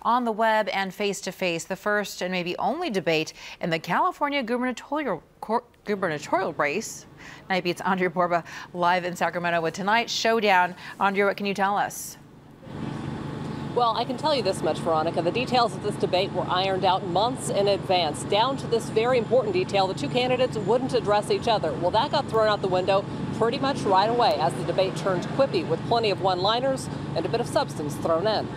on the web and face-to-face. The first and maybe only debate in the California gubernatorial race. Night Beat's Andria Borba live in Sacramento with tonight's showdown. Andria, what can you tell us? Well, I can tell you this much, Veronica. The details of this debate were ironed out months in advance, down to this very important detail. The two candidates wouldn't address each other. Well, that got thrown out the window pretty much right away as the debate turned quippy with plenty of one-liners and a bit of substance thrown in.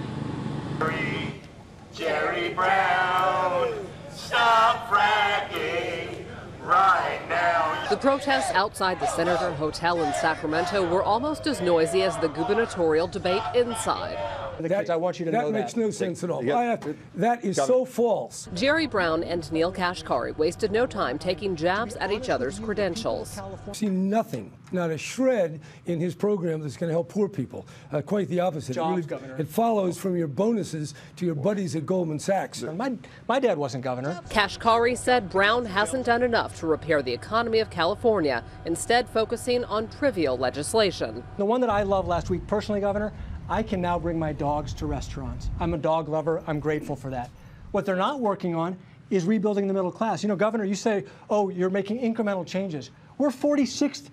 Jerry Brown, stop fracking right now. The protests outside the Senator Hotel in Sacramento were almost as noisy as the gubernatorial debate inside. I want you to know that makes no sense at all. That is so false. Jerry Brown and Neel Kashkari wasted no time taking jabs at each other's credentials. I've seen nothing, not a shred in his program that's going to help poor people. Quite the opposite. It follows from your bonuses to your buddies at Goldman Sachs. My dad wasn't governor. Kashkari said Brown hasn't done enough to repair the economy of California, instead focusing on trivial legislation. The one that I loved last week, personally, Governor, I can now bring my dogs to restaurants. I'm a dog lover. I'm grateful for that. What they're not working on is rebuilding the middle class. You know, Governor, you say, oh, you're making incremental changes. We're 46th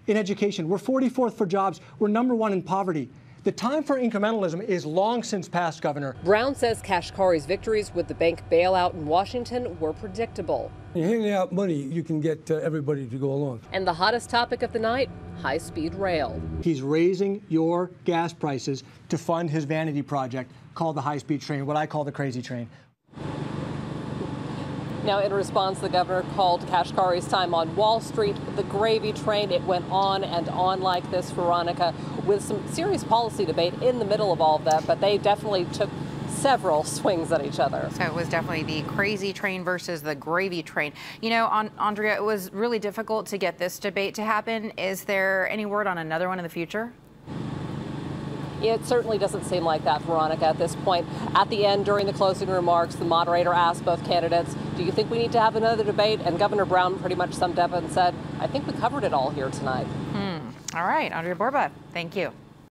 in education. We're 44th for jobs. We're #1 in poverty. The time for incrementalism is long since past, Governor. Brown says Kashkari's victories with the bank bailout in Washington were predictable. You're handing out money, you can get everybody to go along. And the hottest topic of the night, high-speed rail. He's raising your gas prices to fund his vanity project called the high-speed train, what I call the crazy train. Now, in response, the governor called Kashkari's time on Wall Street the gravy train. It went on and on like this, Veronica, with some serious policy debate in the middle of all of that, but they definitely took several swings at each other. So it was definitely the crazy train versus the gravy train. You know, Andria, it was really difficult to get this debate to happen. Is there any word on another one in the future? It certainly doesn't seem like that, Veronica, at this point. At the end, during the closing remarks, the moderator asked both candidates, do you think we need to have another debate? And Governor Brown pretty much summed up and said, I think we covered it all here tonight. All right, Andria Borba, thank you.